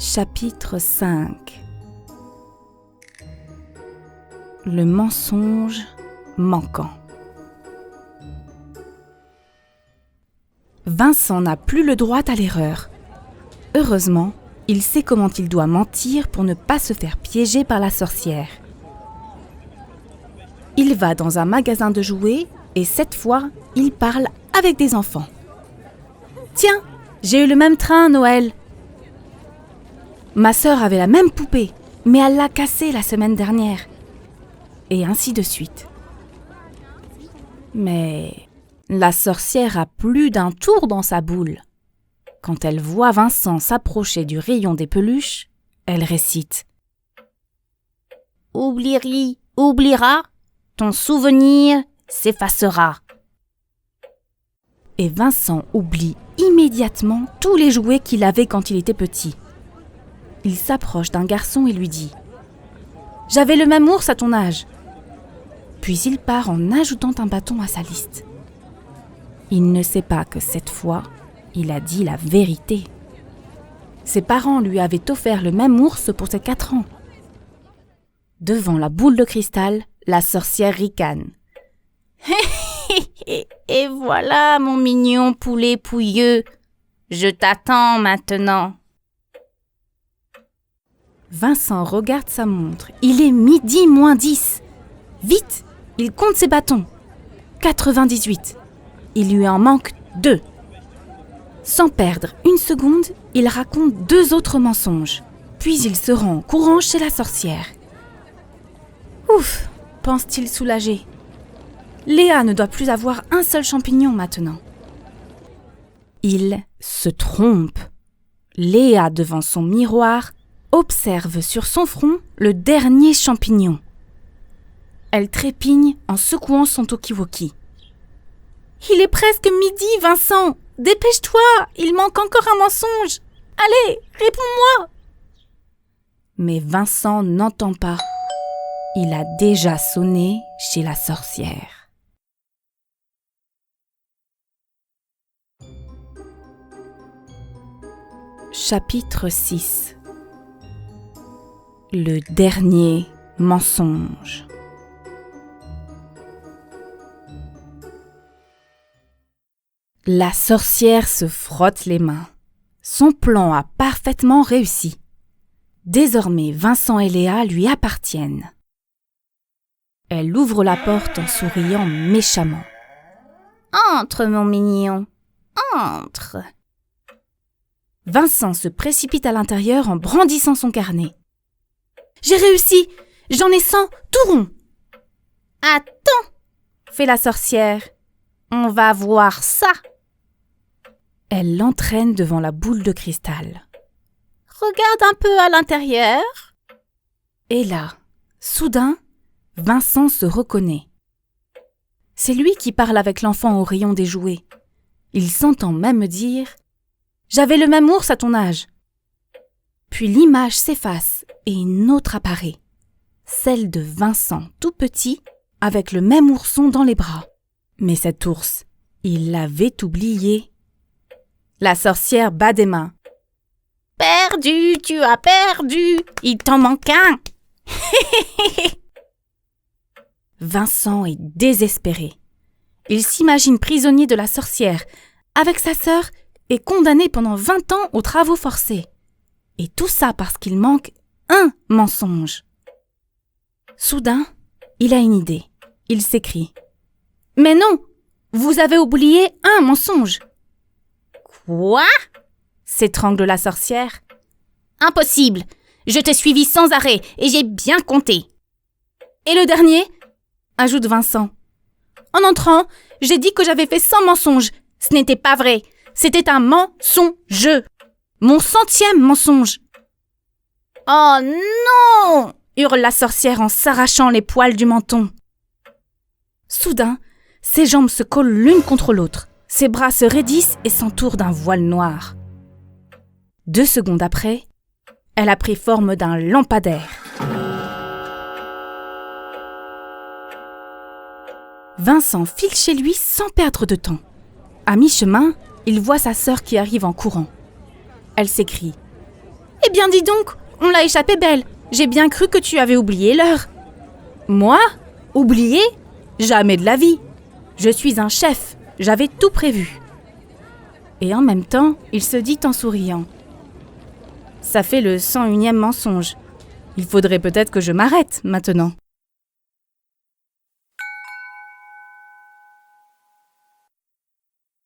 Chapitre 5. Le mensonge manquant. Vincent n'a plus le droit à l'erreur. Heureusement, il sait comment il doit mentir pour ne pas se faire piéger par la sorcière. Il va dans un magasin de jouets et cette fois, il parle avec des enfants. « Tiens, j'ai eu le même train à Noël. Ma sœur avait la même poupée, mais elle l'a cassée la semaine dernière. » Et ainsi de suite. Mais la sorcière a plus d'un tour dans sa boule. Quand elle voit Vincent s'approcher du rayon des peluches, elle récite « Oublierie, oubliera, ton souvenir s'effacera. » Et Vincent oublie immédiatement tous les jouets qu'il avait quand il était petit. Il s'approche d'un garçon et lui dit « J'avais le même ours à ton âge. » Puis il part en ajoutant un bâton à sa liste. Il ne sait pas que cette fois, il a dit la vérité. Ses parents lui avaient offert le même ours pour ses 4 ans. Devant la boule de cristal, la sorcière ricane. « Et voilà mon mignon poulet pouilleux, je t'attends maintenant. » Vincent regarde sa montre. Il est 12:10. Vite, il compte ses bâtons. 98. Il lui en manque 2. Sans perdre une seconde, il raconte 2 autres mensonges. Puis il se rend courant chez la sorcière. Ouf, pense-t-il soulagé. Léa ne doit plus avoir un seul champignon maintenant. Il se trompe. Léa, devant son miroir, observe sur son front le dernier champignon. Elle trépigne en secouant son talkie-walkie. « Il est presque midi, Vincent. Dépêche-toi, il manque encore un mensonge. Allez, réponds-moi !» Mais Vincent n'entend pas. Il a déjà sonné chez la sorcière. Chapitre 6. Le dernier mensonge. La sorcière se frotte les mains. Son plan a parfaitement réussi. Désormais, Vincent et Léa lui appartiennent. Elle ouvre la porte en souriant méchamment. « Entre, mon mignon, entre !» Vincent se précipite à l'intérieur en brandissant son carnet. « J'ai réussi! J'en ai 100 tout rond !»« Attends !» fait la sorcière. « On va voir ça !» Elle l'entraîne devant la boule de cristal. « Regarde un peu à l'intérieur. » Et là, soudain, Vincent se reconnaît. C'est lui qui parle avec l'enfant au rayon des jouets. Il s'entend même dire « J'avais le même ours à ton âge. » Puis l'image s'efface et une autre apparaît. Celle de Vincent tout petit avec le même ourson dans les bras. Mais cet ours, il l'avait oublié. La sorcière bat des mains. « Perdu, tu as perdu, il t'en manque un. » Vincent est désespéré. Il s'imagine prisonnier de la sorcière, avec sa sœur et condamné pendant 20 ans aux travaux forcés. Et tout ça parce qu'il manque un mensonge. Soudain, il a une idée. Il s'écrie. « Mais non, vous avez oublié un mensonge. » « Quoi ?» s'étrangle la sorcière. « Impossible, je t'ai suivi sans arrêt et j'ai bien compté. »« Et le dernier ?» ajoute Vincent. « En entrant, j'ai dit que j'avais fait 100 mensonges. Ce n'était pas vrai, c'était un mensonge. Mon 100e mensonge. »« Oh non !» hurle la sorcière en s'arrachant les poils du menton. Soudain, ses jambes se collent l'une contre l'autre. Ses bras se raidissent et s'entourent d'un voile noir. 2 secondes après, elle a pris forme d'un lampadaire. Vincent file chez lui sans perdre de temps. À mi-chemin, il voit sa sœur qui arrive en courant. Elle s'écrie Eh bien dis donc, on l'a échappé belle. J'ai bien cru que tu avais oublié l'heure. Moi? Oublié? Jamais de la vie. Je suis un chef, j'avais tout prévu. Et en même temps, il se dit en souriant. Ça fait le 101e mensonge. Il faudrait peut-être que je m'arrête maintenant.